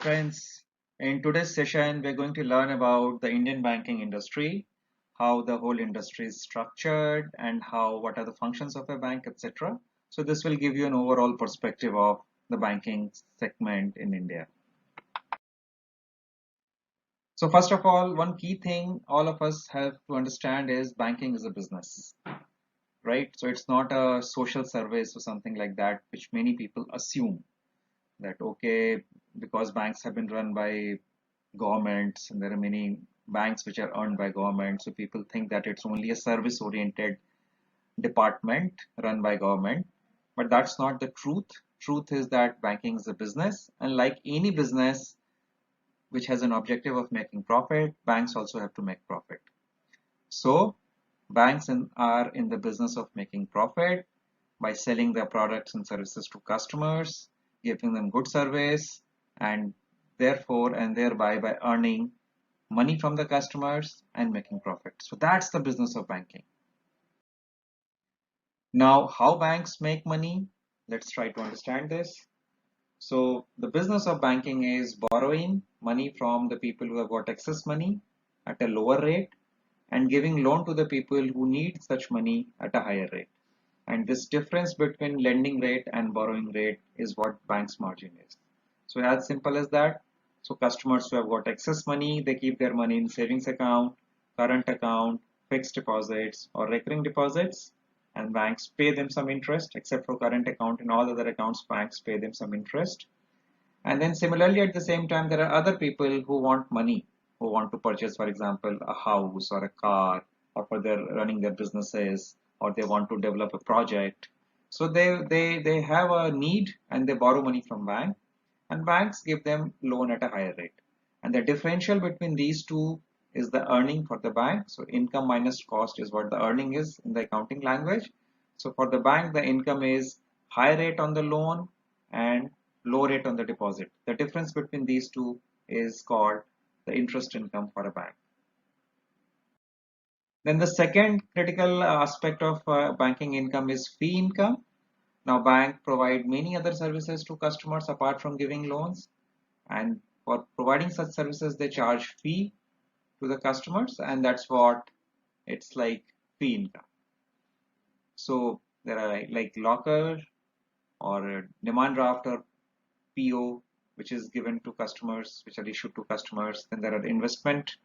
Friends, in today's session, we're going to learn about the Indian banking industry, how the whole industry is structured, and what are the functions of a bank, etc. So this will give you an overall perspective of the banking segment in India. So first of all, one key thing all of us have to understand is banking is a business, right? So it's not a social service or something like that, which many people assume that okay, because banks have been run by governments and there are many banks which are owned by government, so people think that it's only a service oriented department run by government, but that's not the truth is that banking is a business, and like any business which has an objective of making profit, banks also have to make profit. So are in the business of making profit by selling their products and services to customers, giving them good service, and therefore and thereby by earning money from the customers and making profit. So that's the business of banking. Now, how banks make money? Let's try to understand this. So the business of banking is borrowing money from the people who have got excess money at a lower rate and giving loan to the people who need such money at a higher rate. And this difference between lending rate and borrowing rate is what bank's margin is. So as simple as that. So customers who have got excess money, they keep their money in savings account, current account, fixed deposits or recurring deposits, and banks pay them some interest. Except for current account, and all other accounts banks pay them some interest. And then similarly at the same time there are other people who want money, who want to purchase, for example, a house or a car, or for their running their businesses, or they want to develop a project. So they have a need and they borrow money from bank, and banks give them loan at a higher rate. And the differential between these two is the earning for the bank. So income minus cost is what the earning is in the accounting language. So for the bank, the income is high rate on the loan and low rate on the deposit. The difference between these two is called the interest income for a bank. Then the second critical aspect of banking income is fee income. Now bank provide many other services to customers apart from giving loans, and for providing such services they charge fee to the customers, and that's what it's like fee income. So there are like locker or demand draft or PO which is given to customers, which are issued to customers. Then there are investment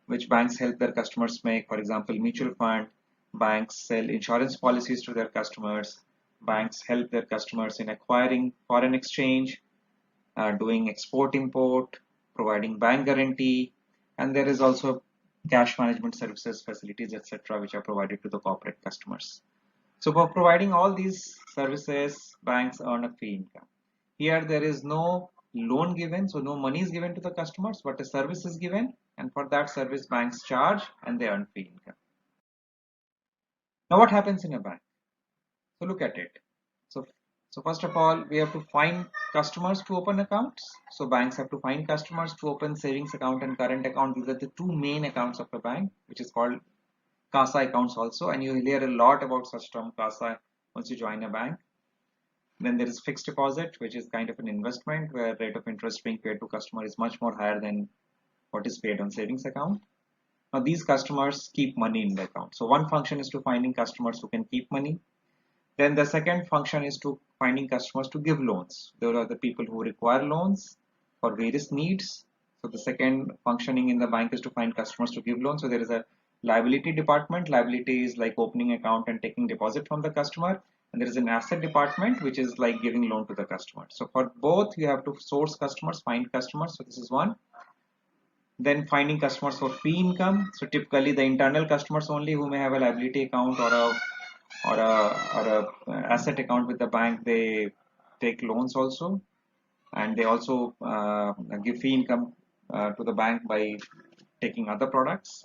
which banks help their customers make, for example mutual fund. Banks sell insurance policies to their customers. Banks help their customers in acquiring foreign exchange, doing export import, providing bank guarantee, and there is also cash management services, facilities, etc., which are provided to the corporate customers. So for providing all these services, banks earn a fee income. Here there is no loan given, so no money is given to the customers, but a service is given, and for that service banks charge and they earn fee income. Now what happens in a bank? So look at it. So, so first of all, we have to find customers to open accounts. So banks have to find customers to open savings account and current account. These are the two main accounts of a bank, which is called CASA accounts also. And you will hear a lot about such term CASA once you join a bank. Then there is fixed deposit, which is kind of an investment where rate of interest being paid to customer is much more higher than what is paid on savings account. Now these customers keep money in the account. So one function is to finding customers who can keep money. Then the second function is to finding customers to give loans. There are the people who require loans for various needs. So the second functioning in the bank is to find customers to give loans. So there is a liability department. Liability is like opening account and taking deposit from the customer. And there is an asset department, which is like giving loan to the customer. So for both, you have to source customers, find customers. So this is one. Then finding customers for fee income. So typically the internal customers only who may have a liability account or a asset account with the bank, they take loans also, and they also give fee income to the bank by taking other products.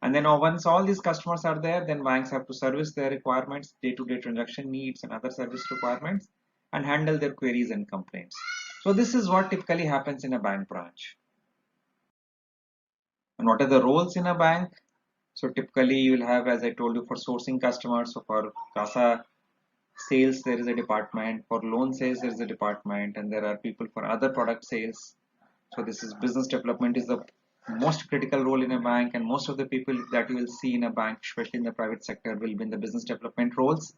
And then once all these customers are there, then banks have to service their requirements, day-to-day transaction needs and other service requirements, and handle their queries and complaints. So this is what typically happens in a bank branch. And what are the roles in a bank? So typically you will have, as I told you, for sourcing customers. So for CASA sales, there is a department. For loan sales, there is a department, and there are people for other product sales. So this is business development is the most critical role in a bank, and most of the people that you will see in a bank, especially in the private sector, will be in the business development roles.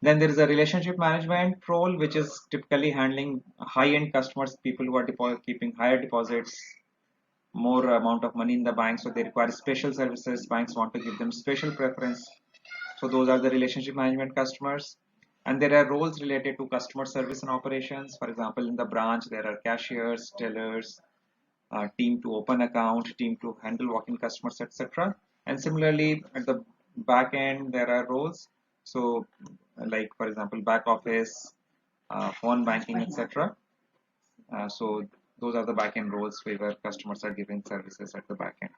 Then there is a relationship management role, which is typically handling high-end customers, people who are keeping higher deposits, more amount of money in the bank, so they require special services. Banks want to give them special preference. So those are the relationship management customers. And there are roles related to customer service and operations. For example, in the branch, there are cashiers, tellers, team to open account, team to handle walk-in customers, etc. And similarly, at the back end, there are roles. So, like for example, back office, phone banking, etc. So those are the back end roles where customers are giving services at the back end.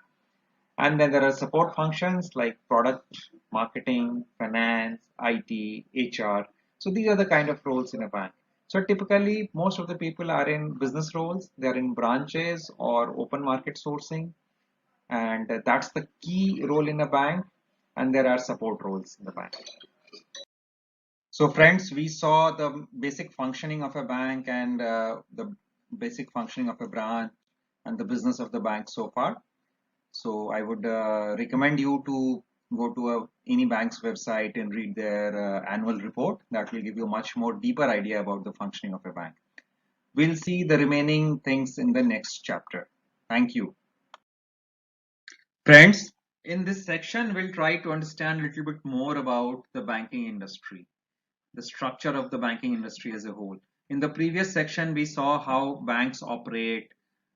And then there are support functions like product, marketing, finance, IT, HR. So these are the kind of roles in a bank. So typically, most of the people are in business roles. They're in branches or open market sourcing, and that's the key role in a bank. And there are support roles in the bank. So friends, we saw the basic functioning of a bank and the basic functioning of a branch and the business of the bank so far. So I would recommend you to go to any bank's website and read their annual report. That will give you a much more deeper idea about the functioning of a bank. We'll see the remaining things in the next chapter. Thank you. Friends, in this section, we'll try to understand a little bit more about the banking industry, the structure of the banking industry as a whole. In the previous section, we saw how banks operate,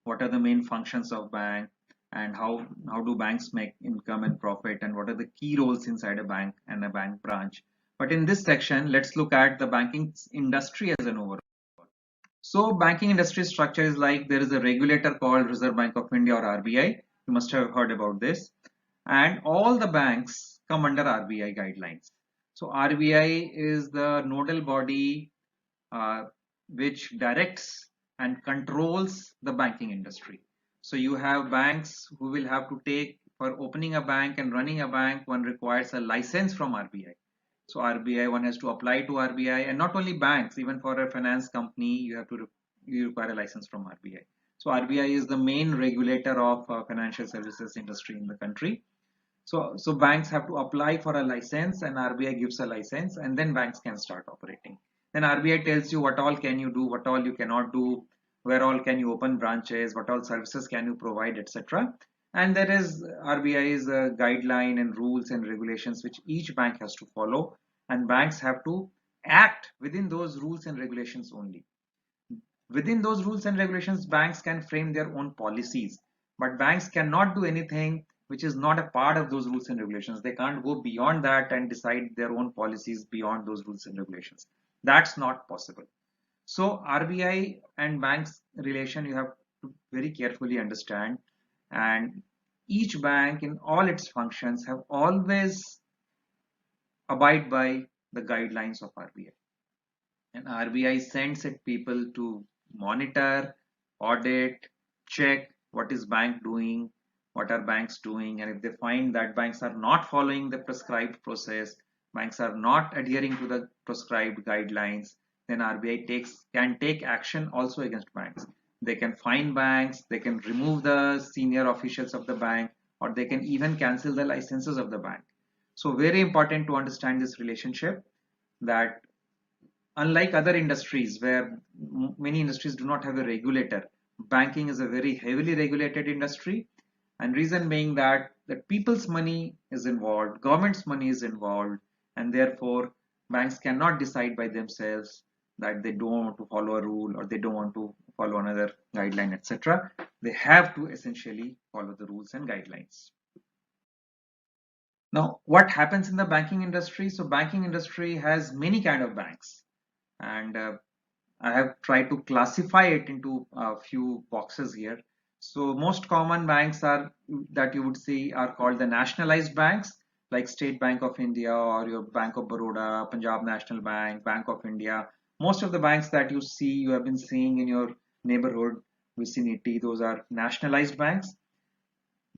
what are the main functions of bank, and how do banks make income and profit, and what are the key roles inside a bank and a bank branch. But in this section, let's look at the banking industry as an overall. So banking industry structure is like there is a regulator called Reserve Bank of India or RBI. You must have heard about this. And all the banks come under RBI guidelines. So RBI is the nodal body which directs and controls the banking industry. So you have banks who will have to take, for opening a bank and running a bank, one requires a license from RBI. So RBI, one has to apply to RBI, and not only banks, even for a finance company, you require a license from RBI. So RBI is the main regulator of financial services industry in the country. So banks have to apply for a license, and RBI gives a license, and then banks can start operating. Then RBI tells you what all can you do, what all you cannot do, where all can you open branches, what all services can you provide, etc. And there is RBI's guideline and rules and regulations which each bank has to follow, and banks have to act within those rules and regulations only. Within those rules and regulations, banks can frame their own policies, but banks cannot do anything which is not a part of those rules and regulations. They can't go beyond that and decide their own policies beyond those rules and regulations. That's not possible. So RBI and banks relation you have to very carefully understand, and each bank in all its functions have always abide by the guidelines of RBI. And RBI sends its people to monitor, audit, check what is bank doing, what are banks doing, and if they find that banks are not following the prescribed process, banks are not adhering to the prescribed guidelines, then RBI can take action also against banks. They can fine banks, they can remove the senior officials of the bank, or they can even cancel the licenses of the bank. So very important to understand this relationship, that unlike other industries where many industries do not have a regulator, banking is a very heavily regulated industry. And reason being that people's money is involved, government's money is involved, and therefore banks cannot decide by themselves that they don't want to follow a rule or they don't want to follow another guideline, etc. They have to essentially follow the rules and guidelines. Now, what happens in the banking industry? So banking industry has many kind of banks, and I have tried to classify it into a few boxes here. So most common banks are that you would see are called the nationalized banks, like State Bank of India or your Bank of Baroda, Punjab National Bank, Bank of India. Most of the banks that you have been seeing in your neighborhood vicinity, those are nationalized banks.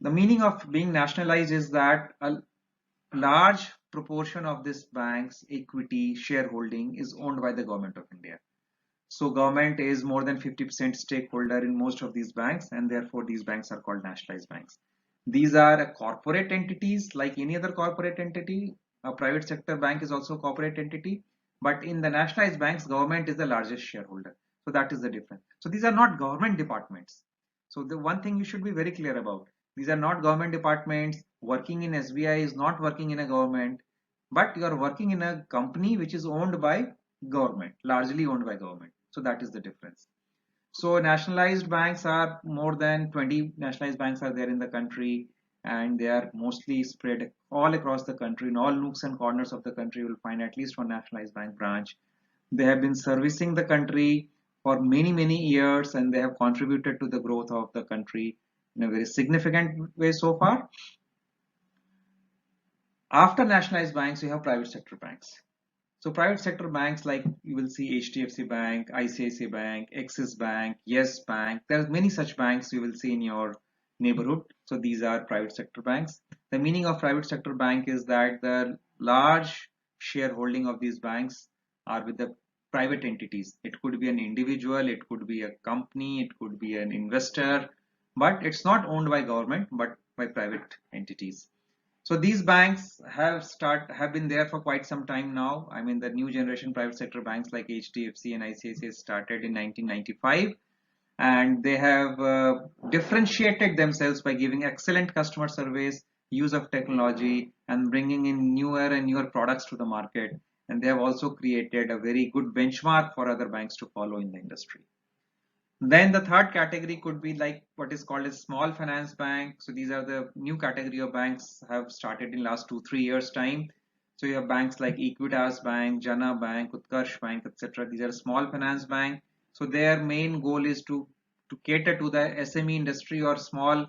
The meaning of being nationalized is that a large proportion of this bank's equity shareholding is owned by the government of India. So government is more than 50% stakeholder in most of these banks, and therefore these banks are called nationalized banks. These are corporate entities like any other corporate entity. A private sector bank is also a corporate entity, but in the nationalized banks, government is the largest shareholder. So that is the difference. So these are not government departments. So the one thing you should be very clear about, these are not government departments. Working in SBI is not working in a government, but you are working in a company which is owned by government, largely owned by government. So that is the difference. So nationalized banks are more than 20 nationalized banks are there in the country, and they are mostly spread all across the country. In all nooks and corners of the country, you will find at least one nationalized bank branch. They have been servicing the country for many, many years, and they have contributed to the growth of the country in a very significant way so far. After nationalized banks, you have private sector banks. So private sector banks, like you will see HDFC Bank, ICICI Bank, Axis Bank, Yes Bank. There are many such banks you will see in your neighborhood. So these are private sector banks. The meaning of private sector bank is that the large shareholding of these banks are with the private entities. It could be an individual, it could be a company, it could be an investor, but it's not owned by government, but by private entities. So these banks have been there for quite some time now. I mean, the new generation private sector banks like HDFC and ICICI started in 1995, and they have differentiated themselves by giving excellent customer service, use of technology, and bringing in newer and newer products to the market. And they have also created a very good benchmark for other banks to follow in the industry. Then the third category could be like what is called a small finance bank. So these are the new category of banks have started in last 2-3 years time. So you have banks like Equitas Bank, Jana Bank, Utkarsh Bank, etc. These are small finance bank. So their main goal is to cater to the SME industry or small,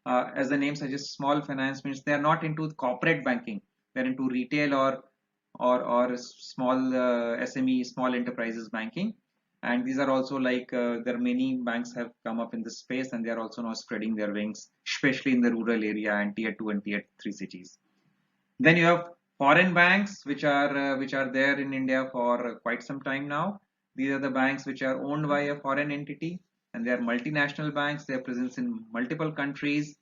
as the name suggests, small finance means they are not into corporate banking. They're into retail or small SME, small enterprises banking. And these are also like there are many banks have come up in this space, and they are also now spreading their wings, especially in the rural area and tier 2 and tier 3 cities. Then you have foreign banks which are there in India for quite some time now. These are the banks which are owned by a foreign entity, and they are multinational banks. They have presence in multiple countries.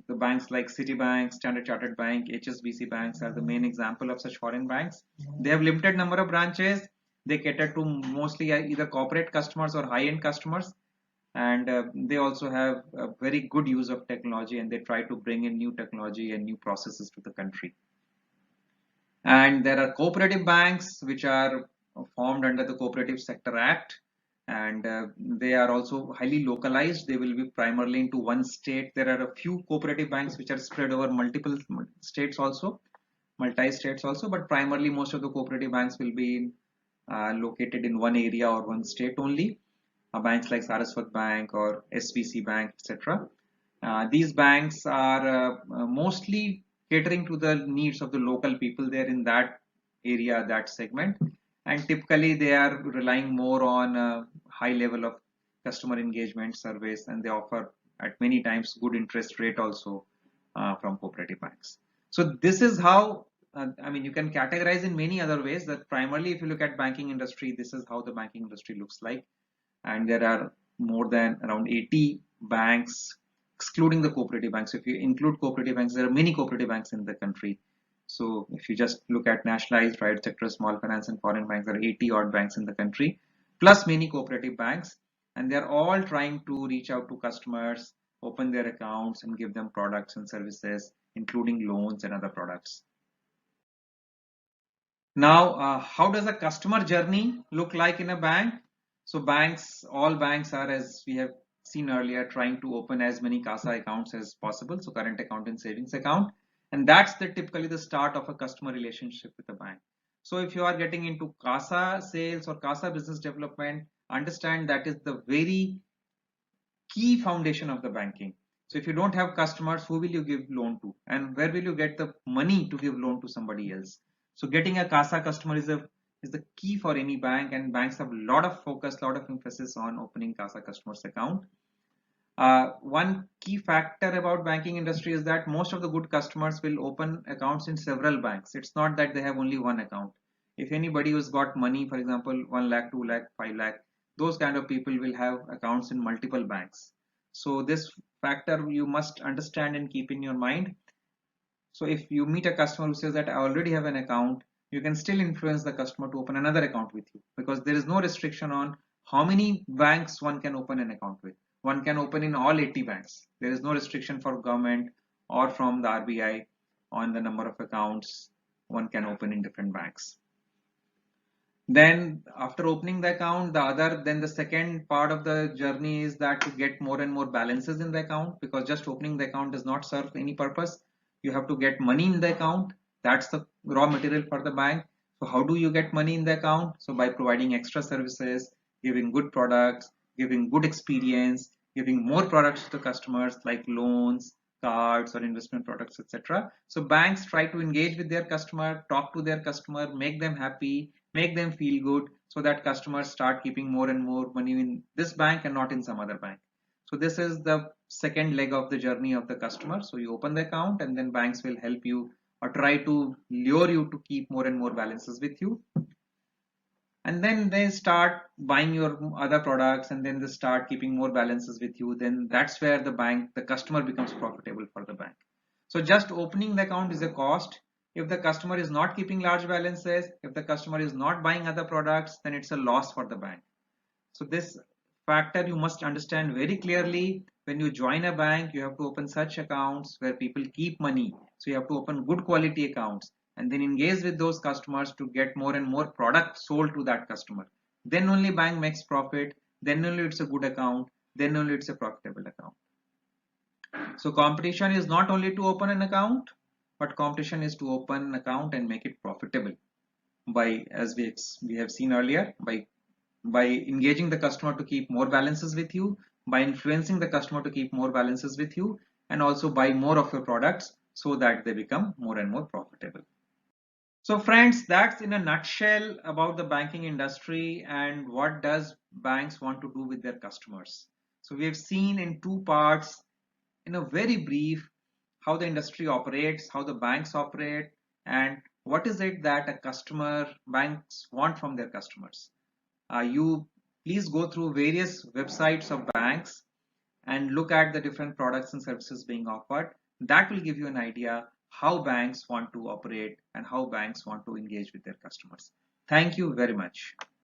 The banks like Citibank, Standard Chartered Bank, HSBC banks are the main example of such foreign banks. They have limited number of branches. They cater to mostly either corporate customers or high-end customers, and they also have a very good use of technology, and they try to bring in new technology and new processes to the country. And there are cooperative banks which are formed under the Cooperative Sector Act, and they are also highly localized. They will be primarily into one state. There are a few cooperative banks which are spread over multiple states also, multi-states also, but primarily most of the cooperative banks will be located in one area or one state only. Banks like Saraswat Bank or SVC Bank, etc. These banks are mostly catering to the needs of the local people there in that area, that segment, and typically they are relying more on a high level of customer engagement service, and they offer at many times good interest rate also from cooperative banks. So this is how I mean, you can categorize in many other ways. That primarily, if you look at banking industry, this is how the banking industry looks like, and there are more than around 80 banks, excluding the cooperative banks. If you include cooperative banks, there are many cooperative banks in the country. So if you just look at nationalized, private sector, small finance, and foreign banks, there are 80 odd banks in the country, plus many cooperative banks, and they're all trying to reach out to customers, open their accounts, and give them products and services, including loans and other products. Now, how does a customer journey look like in a bank? So banks, all banks are, as we have seen earlier, trying to open as many CASA accounts as possible. So current account and savings account. And that's typically the start of a customer relationship with a bank. So if you are getting into CASA sales or CASA business development, understand that is the very key foundation of the banking. So if you don't have customers, who will you give loan to? And where will you get the money to give loan to somebody else? So getting a CASA customer is the key for any bank, and banks have a lot of focus, a lot of emphasis on opening CASA customers account. One key factor about banking industry is that most of the good customers will open accounts in several banks. It's not that they have only one account. If anybody who's got money, for example, 1 lakh, 2 lakh, 5 lakh, those kind of people will have accounts in multiple banks. So this factor you must understand and keep in your mind. So if you meet a customer who says that I already have an account, you can still influence the customer to open another account with you, because there is no restriction on how many banks one can open an account with. One can open in all 80 banks. There is no restriction for government or from the RBI on the number of accounts one can open in different banks. Then after opening the account, then the second part of the journey is that to get more and more balances in the account, because just opening the account does not serve any purpose. You have to get money in the account. That's the raw material for the bank. So how do you get money in the account? So by providing extra services, giving good products, giving good experience, giving more products to the customers like loans, cards or investment products, etc. So banks try to engage with their customer, talk to their customer, make them happy, make them feel good, so that customers start keeping more and more money in this bank and not in some other bank. So this is the second leg of the journey of the customer. So you open the account and then banks will help you or try to lure you to keep more and more balances with you. And then they start buying your other products and then they start keeping more balances with you. Then that's where the customer becomes profitable for the bank. So just opening the account is a cost. If the customer is not keeping large balances, if the customer is not buying other products, then it's a loss for the bank. So this factor you must understand very clearly. When you join a bank, you have to open such accounts where people keep money. So you have to open good quality accounts and then engage with those customers to get more and more product sold to that customer. Then only bank makes profit. Then only it's a good account. Then only it's a profitable account. So competition is not only to open an account, but competition is to open an account and make it profitable by, as we have seen earlier, by engaging the customer to keep more balances with you, by influencing the customer to keep more balances with you, and also buy more of your products so that they become more and more profitable. So friends, that's in a nutshell about the banking industry and what does banks want to do with their customers. So we have seen in two parts, in a very brief, how the industry operates, how the banks operate, and what is it that banks want from their customers. You please go through various websites of banks and look at the different products and services being offered. That will give you an idea how banks want to operate and how banks want to engage with their customers. Thank you very much.